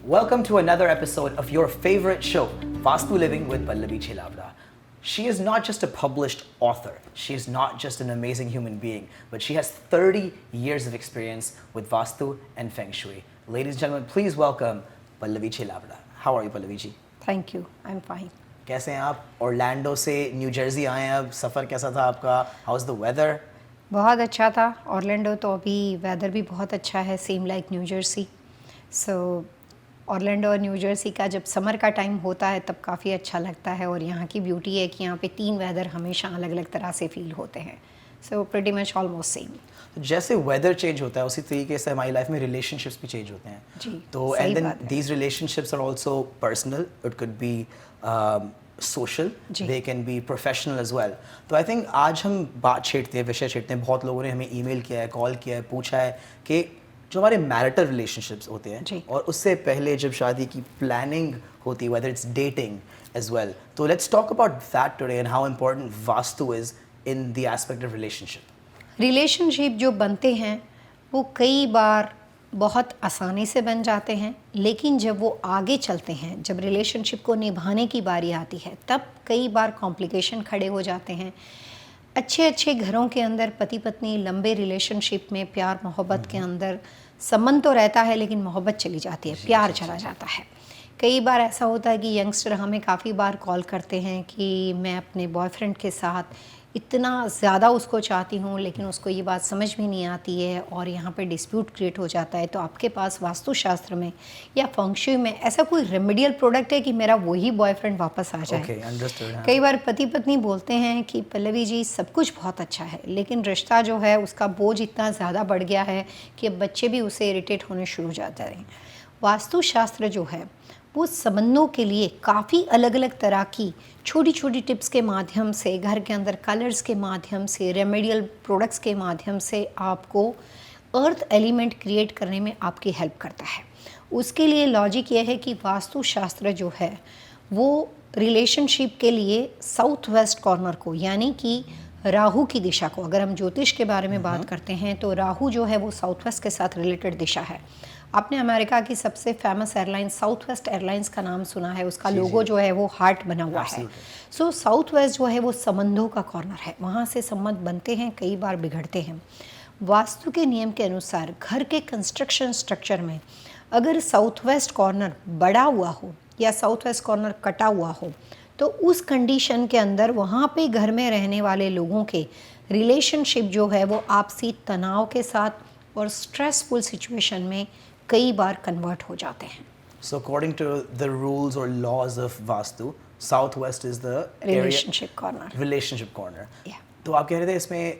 Welcome to another episode of your favorite show, Vastu Living with Pallavi Chilabra. She is not just a published author, she is not just an amazing human being, but she has 30 years of experience with Vastu and Feng Shui. Ladies and gentlemen, please welcome Pallavi Chilabra. How are you, Pallavi ji? Thank you, I'm fine. कैसे हैं आप? Orlando से new Jersey आए हैं अब, सफ़र कैसा था आपका? How is the weather? बहुत अच्छा था। ऑरलैंडो तो अभी वेदर भी बहुत अच्छा है, सेम लाइक न्यू जर्सी। सो ऑरलैंडो और न्यू जर्सी का जब समर का टाइम होता है तब काफ़ी अच्छा लगता है, और यहाँ की ब्यूटी है कि यहाँ पे 3 वेदर हमेशा अलग अलग तरह से फील होते हैं। So pretty much almost same. जैसे वेदर चेंज होता है उसी तरीके से हमारी लाइफ में रिलेशनशिप्स भी चेंज होते हैं जी, तो सही एंड देन बात है। These relationships are also personal, it could be social, जी। They can be professional as well. तो आई थिंक आज हम बात छेड़ते हैं, विषय छेड़ते हैं। बहुत लोगों ने हमें ईमेल किया है, कॉल किया है, पूछा है कि जो हमारे मैरिटल रिलेशनशिप्स होते हैं जी। और उससे पहले जब शादी की प्लानिंग होती है, whether it's dating as well, तो let's talk about that today and how important vastu is in the aspect of relationship. Relationship जो बनते हैं वो कई बार बहुत आसानी से बन जाते हैं, लेकिन जब वो आगे चलते हैं, जब रिलेशनशिप को निभाने की बारी आती है, तब कई बार कॉम्प्लिकेशन खड़े हो जाते हैं। अच्छे अच्छे घरों के अंदर पति पत्नी लंबे रिलेशनशिप में प्यार मोहब्बत के अंदर संबंध तो रहता है, लेकिन मोहब्बत चली जाती है, प्यार चला जाता है। कई बार ऐसा होता है कि यंगस्टर हमें काफ़ी बार कॉल करते हैं कि मैं अपने बॉयफ्रेंड के साथ इतना ज़्यादा उसको चाहती हूँ, लेकिन उसको ये बात समझ में नहीं आती है और यहाँ पे डिस्प्यूट क्रिएट हो जाता है। तो आपके पास वास्तुशास्त्र में या फंग शुई में ऐसा कोई रेमेडियल प्रोडक्ट है कि मेरा वही बॉयफ्रेंड वापस आ जाए? Okay, understood, हाँ। कई बार पति पत्नी बोलते हैं कि पल्लवी जी सब कुछ बहुत अच्छा है, लेकिन रिश्ता जो है उसका बोझ इतना ज़्यादा बढ़ गया है कि अब बच्चे भी उसे इरिटेट होने शुरू हो जाते हैं। वास्तुशास्त्र जो है वो संबंधों के लिए काफ़ी अलग अलग तरह की छोटी छोटी टिप्स के माध्यम से, घर के अंदर कलर्स के माध्यम से, रेमेडियल प्रोडक्ट्स के माध्यम से आपको अर्थ एलिमेंट क्रिएट करने में आपकी हेल्प करता है। उसके लिए लॉजिक ये है कि वास्तुशास्त्र जो है वो रिलेशनशिप के लिए साउथ वेस्ट कॉर्नर को, यानी कि राहु की दिशा को, अगर हम ज्योतिष के बारे में बात करते हैं तो राहु जो है वो साउथ वेस्ट के साथ रिलेटेड दिशा है। आपने अमेरिका की सबसे famous airline south west airlines का नाम सुना है, उसका लोगो जो है वो हार्ट बना हुआ है। सो साउथ वेस्ट जो है वो संबंधों का कॉर्नर है, वहाँ से संबंध बनते हैं, कई बार बिगड़ते हैं। वास्तु के नियम के अनुसार घर के कंस्ट्रक्शन स्ट्रक्चर में अगर साउथ वेस्ट कॉर्नर बड़ा हुआ हो या साउथ वेस्ट कॉर्नर कटा हुआ हो, तो उस कंडीशन के अंदर वहाँ पे घर में रहने वाले लोगों के रिलेशनशिप जो है वो आपसी तनाव के साथ और स्ट्रेसफुल सिचुएशन में कई बार कन्वर्ट हो जाते हैं। So according to the rules or laws of Vastu, southwest is the relationship corner. relationship corner. Yeah. तो आप कह रहे थे इसमें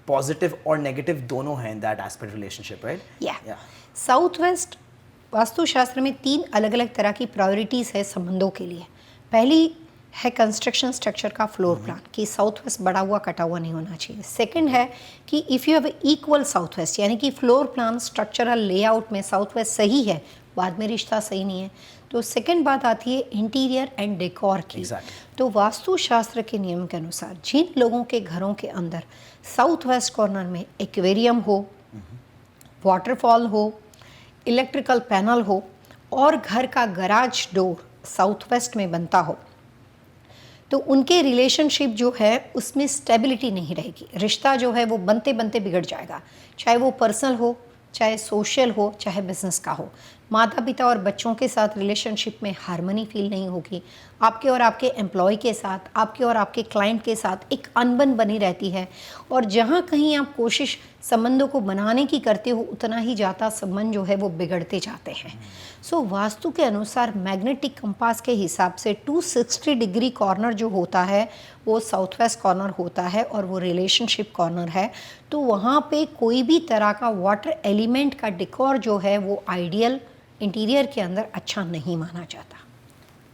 पॉजिटिव और नेगेटिव दोनों हैं in that aspect relationship, right? या साउथ वेस्ट वास्तुशास्त्र में 3 अलग अलग तरह की प्रायोरिटीज़ है संबंधों के लिए। पहली है कंस्ट्रक्शन स्ट्रक्चर का फ्लोर प्लान, कि साउथ वेस्ट बड़ा हुआ कटा हुआ नहीं होना चाहिए। सेकंड है कि if you have equal south west, यानी कि फ्लोर प्लान स्ट्रक्चरल लेआउट में साउथ वेस्ट सही है, बाद में रिश्ता सही नहीं है। तो सेकंड बात आती है इंटीरियर एंड डेकोर की। तो वास्तुशास्त्र के नियम के अनुसार जिन लोगों के घरों के अंदर साउथ वेस्ट कॉर्नर में एक्वेरियम हो, वाटरफॉल हो, इलेक्ट्रिकल पैनल हो और घर का गराज डोर साउथ वेस्ट में बनता हो, तो उनके रिलेशनशिप जो है उसमें स्टेबिलिटी नहीं रहेगी। रिश्ता जो है वो बनते बनते बिगड़ जाएगा, चाहे वो पर्सनल हो, चाहे सोशल हो, चाहे बिजनेस का हो। माता पिता और बच्चों के साथ रिलेशनशिप में हार्मनी फील नहीं होगी। आपके और आपके एम्प्लॉय के साथ, आपके और आपके क्लाइंट के साथ एक अनबन बनी रहती है, और जहाँ कहीं आप कोशिश संबंधों को बनाने की करते हो, उतना ही ज़्यादा संबंध जो है वो बिगड़ते जाते हैं। सो वास्तु के अनुसार मैग्नेटिक कंपास के हिसाब से 260 डिग्री कॉर्नर जो होता है वो साउथ वेस्ट कॉर्नर होता है, और वो रिलेशनशिप कॉर्नर है। तो वहाँ पे कोई भी तरह का वाटर एलिमेंट का डेकोर जो है वो आइडियल इंटीरियर के अंदर अच्छा नहीं माना जाता।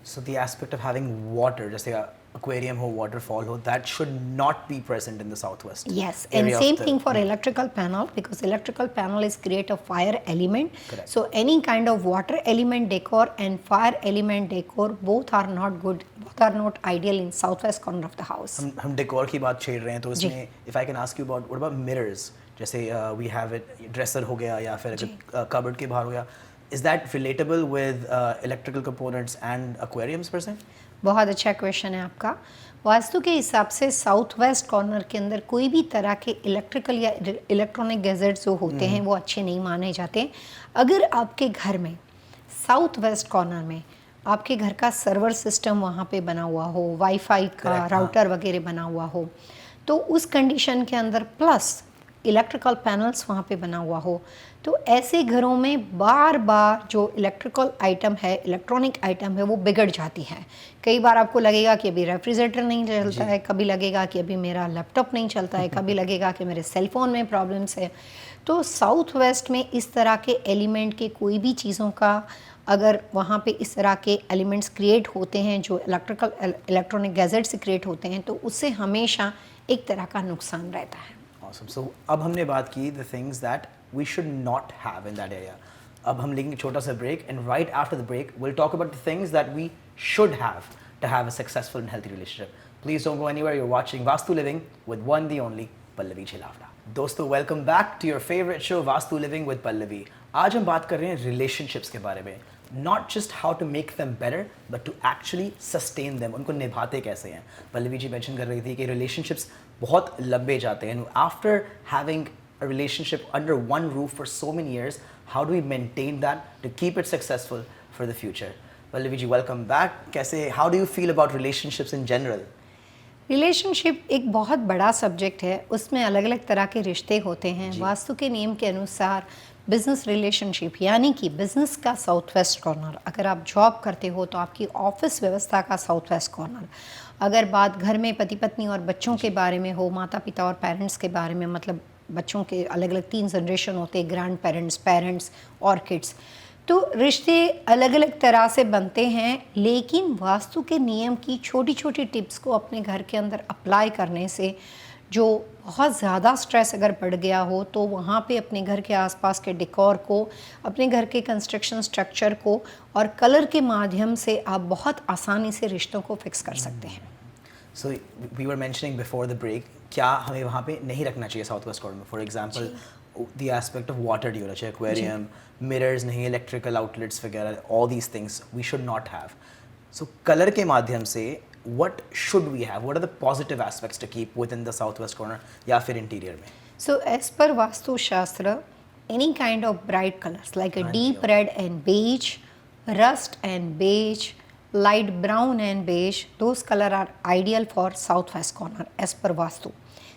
So the aspect of having water, जैसे aquarium हो, waterfall हो, that should not be present in the southwest. Yes, and area of same the- thing for electrical panel, because electrical panel is create a fire element. Correct. So any kind of water element decor and fire element decor both are not good, both are not ideal in southwest corner of the house. हम decor की बात छेड़ रहे हैं, तो इसमें if I can ask you about what about mirrors, जैसे we have it dresser हो गया या फिर कबर्ड के बाहर हो गया, Is that relatable with electrical components and aquariums per se? बहुत अच्छा क्वेश्चन है आपका। वास्तु के हिसाब से साउथ वेस्ट कॉर्नर के अंदर कोई भी तरह के इलेक्ट्रिकल या इलेक्ट्रॉनिक गैजेट्स जो होते हैं वो अच्छे नहीं माने जाते। अगर आपके घर में साउथ वेस्ट कॉर्नर में आपके घर का सर्वर सिस्टम वहाँ पे बना हुआ हो, वाईफाई का Correct, राउटर वगैरह बना हुआ हो, तो उस कंडीशन के अंदर प्लस इलेक्ट्रिकल पैनल्स वहाँ पे बना हुआ हो, तो ऐसे घरों में बार बार जो इलेक्ट्रिकल आइटम है, इलेक्ट्रॉनिक आइटम है, वो बिगड़ जाती है। कई बार आपको लगेगा कि अभी रेफ्रिजरेटर नहीं चलता है, कभी लगेगा कि अभी मेरा लैपटॉप नहीं चलता है, कभी लगेगा कि मेरे सेलफोन में प्रॉब्लम्स है। तो साउथ वेस्ट में इस तरह के एलिमेंट के कोई भी चीज़ों का अगर वहाँ पे इस तरह के एलिमेंट्स क्रिएट होते हैं जो इलेक्ट्रॉनिक गैजेट से क्रिएट होते हैं, तो उससे हमेशा एक तरह का नुकसान रहता है। Awesome. So अब हमने बात की the things that we should not have in that area. अब हम लेंगे छोटा सा break and right after the break we'll talk about the things that we should have to have a successful and healthy relationship. Please don't go anywhere. You're watching Vastu Living with one the only Pallavi Chilavda. दोस्तों welcome back to your favorite show Vastu Living with Pallavi. आज हम बात कर रहे हैं relationships के बारे में. Not just how to make them better, but to actually sustain them. उनको निभाते कैसे हैं? पल्लवी जी mention कर रही थी कि relationships बहुत लंबे जाते हैं. After having a relationship under one roof for so many years, how do we maintain that to keep it successful for the future? Pallavi ji welcome back. कैसे? How do you feel about relationships in general? Relationship एक बहुत बड़ा subject है, उसमें अलग अलग तरह के रिश्ते होते हैं। वास्तु के नियम के अनुसार बिजनेस रिलेशनशिप यानी कि बिजनेस का साउथ वेस्ट कॉर्नर, अगर आप जॉब करते हो तो आपकी ऑफिस व्यवस्था का साउथ वेस्ट कॉर्नर, अगर बात घर में पति पत्नी और बच्चों के बारे में हो, माता पिता और पेरेंट्स के बारे में, मतलब बच्चों के अलग अलग 3 जनरेशन होते हैं, ग्रैंड पेरेंट्स, पेरेंट्स और किड्स, तो रिश्ते अलग अलग तरह से बनते हैं। लेकिन वास्तु के नियम की छोटी छोटी टिप्स को अपने घर के अंदर अप्लाई करने से जो बहुत ज़्यादा स्ट्रेस अगर बढ़ गया हो तो वहाँ पे अपने घर के आसपास के डेकोर को, अपने घर के कंस्ट्रक्शन स्ट्रक्चर को और कलर के माध्यम से आप बहुत आसानी से रिश्तों को फिक्स कर सकते हैं। So we were mentioning before the break, क्या हमें वहाँ पे नहीं रखना चाहिए साउथ वेस्ट कॉर्नर में? For example the aspect of water नहीं होना चाहिए, aquarium, mirrors नहीं, electrical outlets वगैरह, all these things we should not have. So color के माध्यम से what should we have? What are the positive aspects to keep within the southwest corner या फिर interior में? So as per Vastu Shastra, any kind of bright colors like a deep red and beige, rust and beige, light brown and beige, those color are ideal for southwest corner as per Vastu.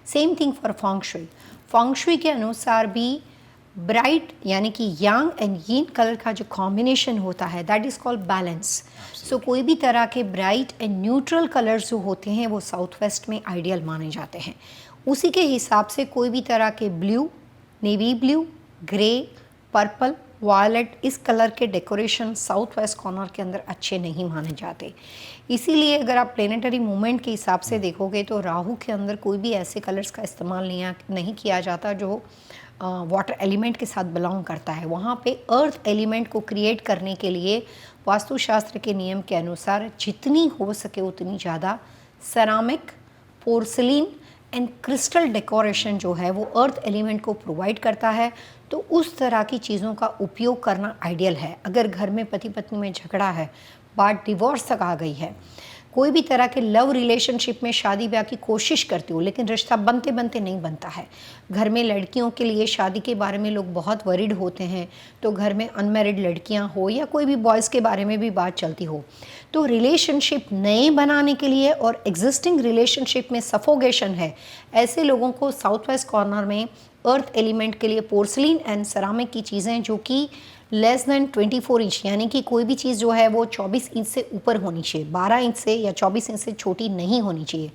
Same thing for Feng Shui. Feng Shui के अनुसार भी bright यानी कि यांग and यीन colour का जो combination होता है दैट इज़ कॉल्ड बैलेंस। सो कोई भी तरह के ब्राइट एंड न्यूट्रल कलर्स जो होते हैं वो साउथ वेस्ट में आइडियल माने जाते हैं। उसी के हिसाब से कोई भी तरह के blue, navy blue, grey, purple, violet, इस कलर के डेकोरेशन साउथ वेस्ट कॉर्नर के अंदर अच्छे नहीं माने जाते। इसीलिए अगर आप प्लेनेटरी मूवमेंट के हिसाब से देखोगे तो राहु के अंदर कोई भी ऐसे कलर्स का इस्तेमाल नहीं किया जाता जो वाटर एलिमेंट के साथ बिलोंग करता है। वहाँ पे अर्थ एलिमेंट को क्रिएट करने के लिए वास्तुशास्त्र के नियम के अनुसार जितनी हो सके उतनी ज़्यादा ceramic, porcelain and crystal decoration जो है वो अर्थ एलिमेंट को प्रोवाइड करता है। तो उस तरह की चीज़ों का उपयोग करना आइडियल है। अगर घर में पति पत्नी में झगड़ा है, बात डिवोर्स तक आ गई है, कोई भी तरह के लव रिलेशनशिप में शादी ब्याह की कोशिश करती हो लेकिन रिश्ता बनते बनते नहीं बनता है, घर में लड़कियों के लिए शादी के बारे में लोग बहुत वरीड होते हैं, तो घर में अनमैरिड लड़कियां हो या कोई भी बॉयज़ के बारे में भी बात चलती हो, तो रिलेशनशिप नए बनाने के लिए और एग्जिस्टिंग रिलेशनशिप में सफोगेशन है, ऐसे लोगों को साउथ वेस्ट कॉर्नर में अर्थ एलिमेंट के लिए पोर्सलिन एंड सेरामिक की चीज़ें जो कि लेस देन 24 इंच यानी कि कोई भी चीज़ जो है वो 24 इंच से ऊपर होनी चाहिए, 12 इंच से या 24 इंच से छोटी नहीं होनी चाहिए।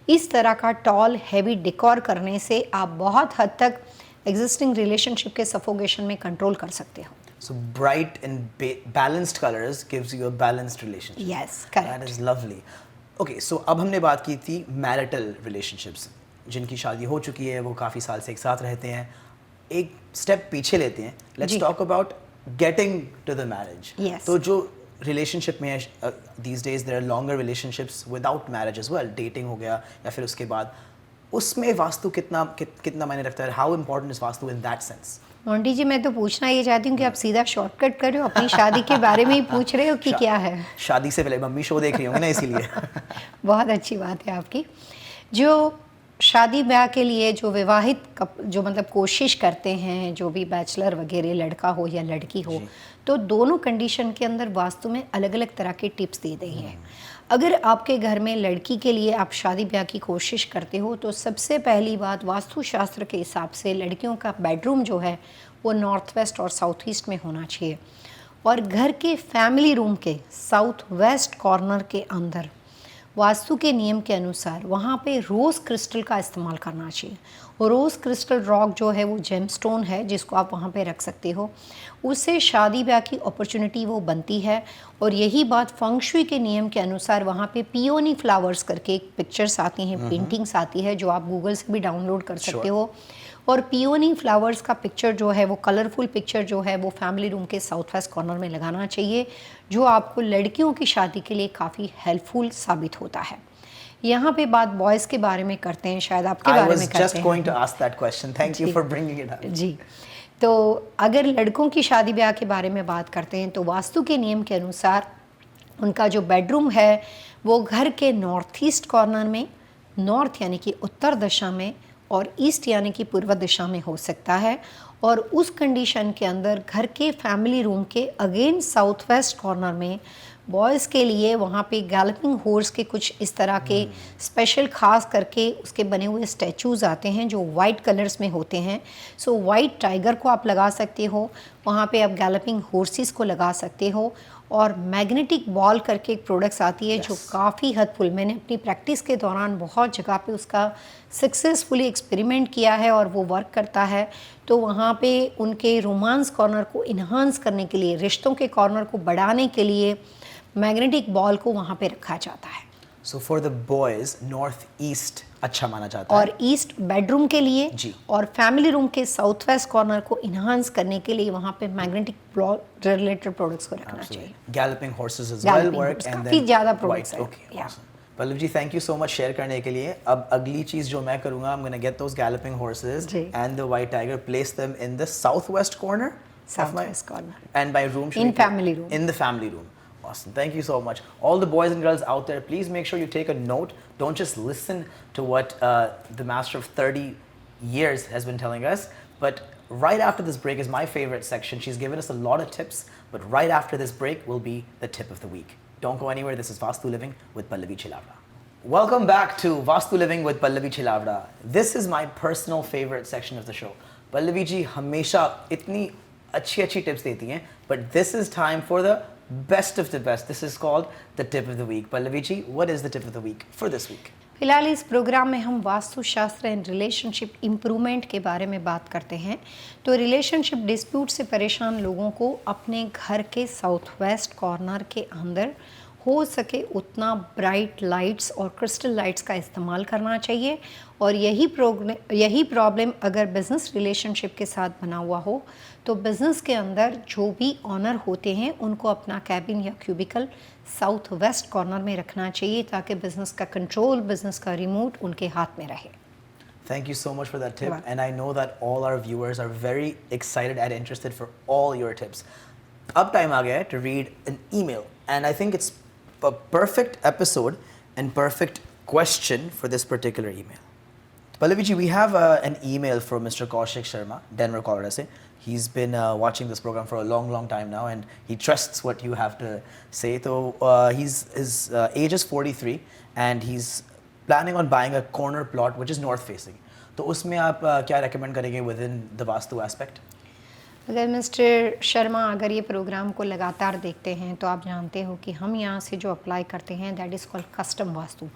इस तरह का टॉल हैवी डेकोर करने से आप बहुत हद तक एग्जिस्टिंग रिलेशनशिप के सफोगेशन में कंट्रोल कर सकते हो। So bright and balanced colors gives you a balanced relationship. Yes, correct. That is lovely. Okay, so अब हमने बात की थी marital relationships, जिनकी शादी हो चुकी है, वो काफ़ी साल से एक साथ रहते हैं। एक स्टेप पीछे लेते हैं, let's talk about getting to the marriage. Yes. तो जो relationship में है these days there are longer relationships without marriage as well, dating हो गया या फिर उसके बाद, उसमें वास्तु कितना मायने रखता है? How important is vastu in that sense? Monty ji, मैं तो पूछना ये चाहती हूँ कि आप सीधा शॉर्टकट कर रहे हो, अपनी शादी के बारे में ही पूछ रहे हो कि क्या है? शादी से पहले मम्मी शो देख रही होंगी ना इसीलिए। बहुत अच्छी बात है आपकी। जो शादी ब्याह के लिए जो विवाहित जो मतलब कोशिश करते हैं, जो भी बैचलर वगैरह लड़का हो या लड़की हो, तो दोनों कंडीशन के अंदर वास्तु में अलग अलग तरह के टिप्स दी गई हैं। अगर आपके घर में लड़की के लिए आप शादी ब्याह की कोशिश करते हो तो सबसे पहली बात, वास्तु शास्त्र के हिसाब से लड़कियों का बेडरूम जो है वो नॉर्थ वेस्ट और साउथ ईस्ट में होना चाहिए, और घर के फैमिली रूम के साउथ वेस्ट कॉर्नर के अंदर वास्तु के नियम के अनुसार वहाँ पे रोज़ क्रिस्टल का इस्तेमाल करना चाहिए। और रोज़ क्रिस्टल रॉक जो है वो जेमस्टोन है जिसको आप वहाँ पे रख सकते हो, उससे शादी ब्याह की अपॉर्चुनिटी वो बनती है। और यही बात फंग शुई के नियम के अनुसार वहाँ पे पियोनी फ्लावर्स करके एक पिक्चर्स आती हैं, पेंटिंग्स आती है जो आप गूगल से भी डाउनलोड कर सकते हो। और पियोनी फ्लावर्स का पिक्चर जो है वो कलरफुल पिक्चर जो है वो फैमिली रूम के साउथ वेस्ट कॉर्नर में लगाना चाहिए, जो आपको लड़कियों की शादी के लिए काफ़ी हेल्पफुल साबित होता है। यहाँ पे बात बॉयज़ के बारे में करते हैं, शायद आपके बारे में करते हैं। I was just going to ask that question. Thank you for bringing it up. जी, तो अगर लड़कों की शादी ब्याह के बारे में बात करते हैं तो वास्तु के नियम के अनुसार उनका जो बेडरूम है वो घर के नॉर्थ ईस्ट कॉर्नर में, नॉर्थ यानी कि उत्तर दिशा में, और ईस्ट यानी कि पूर्व दिशा में हो सकता है। और उस कंडीशन के अंदर घर के फैमिली रूम के अगेन साउथ वेस्ट कॉर्नर में बॉयज़ के लिए वहाँ पे गैलपिंग हॉर्स के कुछ इस तरह के स्पेशल खास करके उसके बने हुए स्टैचूज़ आते हैं जो वाइट कलर्स में होते हैं। सो वाइट टाइगर को आप लगा सकते हो, वहाँ पे आप गैलपिंग हॉर्सेस को लगा सकते हो। और मैग्नेटिक बॉल करके एक प्रोडक्ट्स आती है जो काफ़ी हेल्पफुल, मैंने अपनी प्रैक्टिस के दौरान बहुत जगह पे उसका सक्सेसफुली एक्सपेरिमेंट किया है और वो वर्क करता है। तो वहाँ पे उनके रोमांस कॉर्नर को इन्हांस करने के लिए, रिश्तों के कॉर्नर को बढ़ाने के लिए मैग्नेटिक बॉल को वहाँ पे रखा जाता है। So for the boys, north east अच्छा माना जाता है। और ईस्ट बेडरूम के लिए जी। और फैमिली रूम के साउथ वेस्ट कॉर्नर को इन्हांस करने के लिए वहाँ पे मैग्नेटिक रिलेटेड प्रोडक्ट्स को रखना चाहिए। Galloping horses as well Galloping work horse, and काफ़ी then ज़्यादा white. प्रोडक्ट्स हैं। Okay, Yeah. awesome. Pallav ji, thank you so much share करने के लिए। अब अगली चीज जो मैं करूंगा, I'm gonna get those galloping horses ji. and the white tiger, place them in the southwest corner of South my west corner. and by room should In we put- family room. in the family room. Awesome. Thank you so much. All the boys and girls out there, please make sure you take a note. Don't just listen to what the master of 30 years has been telling us. But right after this break is my favorite section. She's given us a lot of tips. But right after this break will be the tip of the week. Don't go anywhere. This is Vastu Living with Pallavi Chilavra. Welcome back to Vastu Living with Pallavi Chilavra. This is my personal favorite section of the show. Pallavi ji हमेशा इतनी अच्छी tips देती हैं. But this is time for the best of the best. This is called the tip of the week. Pallavi ji, what is the tip of the week for this week? फिलहाल इस programme में हम वास्तु शास्त्र and relationship improvement के बारे में बात करते हैं। तो रिलेशनशिप डिस्प्यूट से परेशान लोगों को अपने घर के साउथ वेस्ट कॉर्नर के अंदर हो सके उतना ब्राइट लाइट्स और क्रिस्टल लाइट्स का इस्तेमाल करना चाहिए। और यही प्रॉब्लम अगर बिज़नेस रिलेशनशिप के साथ बना हुआ हो तो बिज़नेस के अंदर जो भी ऑनर होते हैं उनको अपना कैबिन या क्यूबिकल साउथ वेस्ट कॉर्नर में रखना चाहिए ताकि बिज़नेस का कंट्रोल, बिज़नेस का रिमोट उनके हाथ में रहे। Thank you so much for that tip. You're welcome. And I know that all our viewers are very excited and interested for all your tips. Ab time aa gaya hai to read an email. And I think it's a perfect episode and perfect question for this particular email. Pallavi ji, we have an email from Mr. Kaushik Sharma, Denver, Colorado. Se. He's been watching this program for a long, long time now, and he trusts what you have to say. So his age is 43, and he's planning on buying a corner plot which is north facing. तो उसमें आप क्या recommend करेंगे within the vastu aspect? अगर mister Sharma अगर ये programme को लगातार देखते हैं तो आप जानते हो कि हम यहाँ से जो अप्लाई करते हैं that is called custom vastu,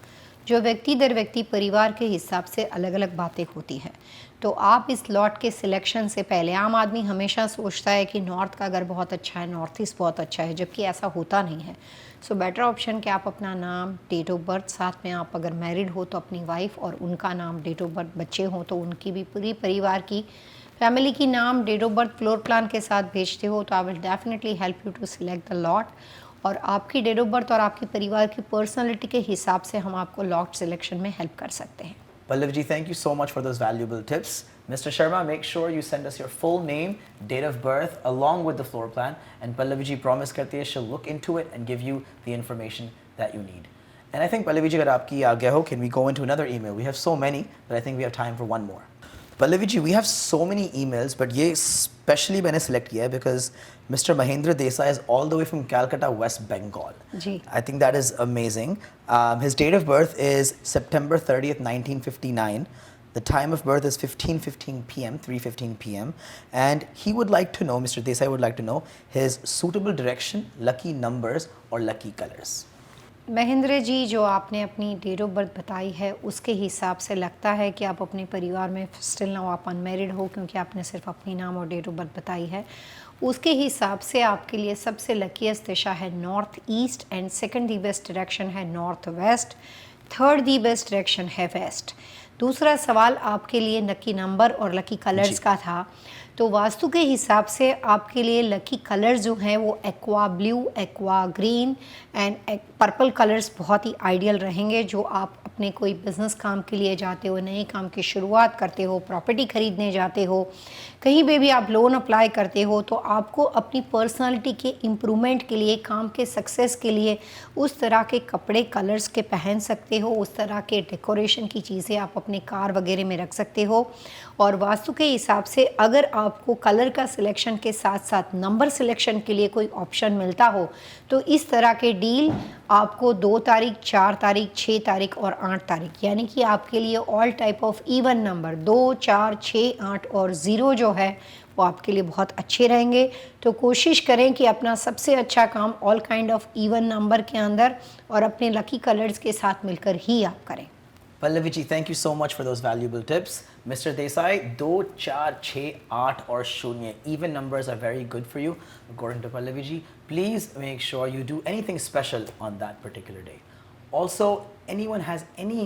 जो व्यक्ति दर व्यक्ति परिवार के हिसाब से अलग अलग बातें होती हैं। तो आप इस लॉट के सिलेक्शन से पहले, आम आदमी हमेशा सोचता है कि नॉर्थ का घर बहुत अच्छा है, नॉर्थ ईस्ट बहुत अच्छा है, जबकि ऐसा होता नहीं है। सो बेटर ऑप्शन कि आप अपना नाम, डेट ऑफ बर्थ, साथ में आप अगर मैरिड हो तो अपनी वाइफ और उनका नाम, डेट ऑफ बर्थ, बच्चे हों तो उनकी भी, पूरी परिवार की फैमिली की नाम, date of birth, floor plan के साथ भेजते हो तो I will definitely help you to select the lot. और आपकी डेट ऑफ बर्थ और आपके परिवार की पर्सनालिटी के हिसाब से हम आपको लॉट सिलेक्शन में हेल्प कर सकते हैं। Pallavi ji, thank you so much for those valuable tips. Mr. Sharma, make sure you send us your full name, date of birth, along with the floor plan. And Pallavi ji promise करती है she'll look into it and give you the information that you need. And I think Pallavi ji, अगर आपकी आज्ञा हो, can we go into another email? We have so many, but I think we have time for one more. Pallavi ji, we have so many emails, but ये specially मैंने select किया है because Mr. Mahendra Desai is all the way from Calcutta, West Bengal. Ji. I think that is amazing. His date of birth is September 30th, 1959. The time of birth is 15:15 p.m., 3:15 p.m. And he would like to know, Mr. Desai would like to know his suitable direction, lucky numbers or lucky colors. Mahendra ji, जो आपने अपनी date of birth बताई है उसके हिसाब से लगता है कि आप अपने परिवार में स्टिल नाउ आप अनमेरिड हो, क्योंकि आपने सिर्फ अपनी नाम और डेट ऑफ बर्थ बताई है। उसके हिसाब से आपके लिए सबसे लकीस्ट दिशा है north east and second the best direction है north west, third the best direction है वेस्ट। दूसरा सवाल आपके लिए लकी नंबर और लकी कलर्स का था, तो वास्तु के हिसाब से आपके लिए लकी कलर्स जो हैं वो aqua blue, aqua green and purple colours बहुत ही आइडियल रहेंगे। जो आप अपने कोई बिज़नेस काम के लिए जाते हो, नए काम की शुरुआत करते हो, प्रॉपर्टी ख़रीदने जाते हो, कहीं पे भी आप लोन अप्लाई करते हो, तो आपको अपनी पर्सनालिटी के इम्प्रूवमेंट के लिए, काम के सक्सेस के लिए उस तरह के कपड़े कलर्स के पहन सकते हो, उस तरह के डेकोरेशन की चीज़ें आप अपने कार वगैरह में रख सकते हो। और वास्तु के हिसाब से अगर आपको कलर का सिलेक्शन के साथ साथ नंबर सिलेक्शन के लिए कोई ऑप्शन मिलता हो, तो इस तरह के डील आपको 2 तारीख, 4 तारीख, 6 तारीख और 8 तारीख, यानी कि आपके लिए all type of even number 2, 4, 6, 8 और 0 जो है वो आपके लिए बहुत अच्छे रहेंगे। तो कोशिश करें कि अपना सबसे अच्छा काम all kind of even number के अंदर और अपने लकी कलर्स के साथ मिलकर ही आप करें। Pallavi ji, thank you so much for those valuable tips. Mr. Desai, 2, 4, 6, 8 or 0, even numbers are very good for you. According to Pallavi ji, please make sure you do anything special on that particular day. Also, anyone has any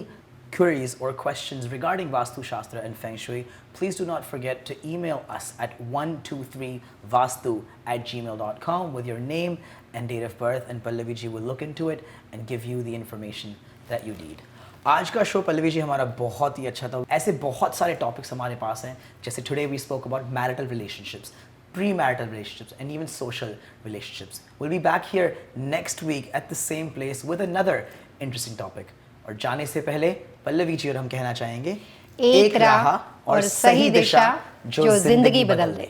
queries or questions regarding Vastu Shastra and Feng Shui, please do not forget to email us at 123vastu@gmail.com with your name and date of birth, and Pallavi ji will look into it and give you the information that you need. आज का show Pallavi ji हमारा बहुत ही अच्छा था। ऐसे बहुत सारे topics हमारे पास हैं, जैसे today we spoke about marital relationships, premarital relationships and even social relationships. We'll be back here next week at the same place with another interesting topic. और जाने से पहले पल्लवी जी और हम कहना चाहेंगे, एक राह और सही दिशा जो जिंदगी बदल दे।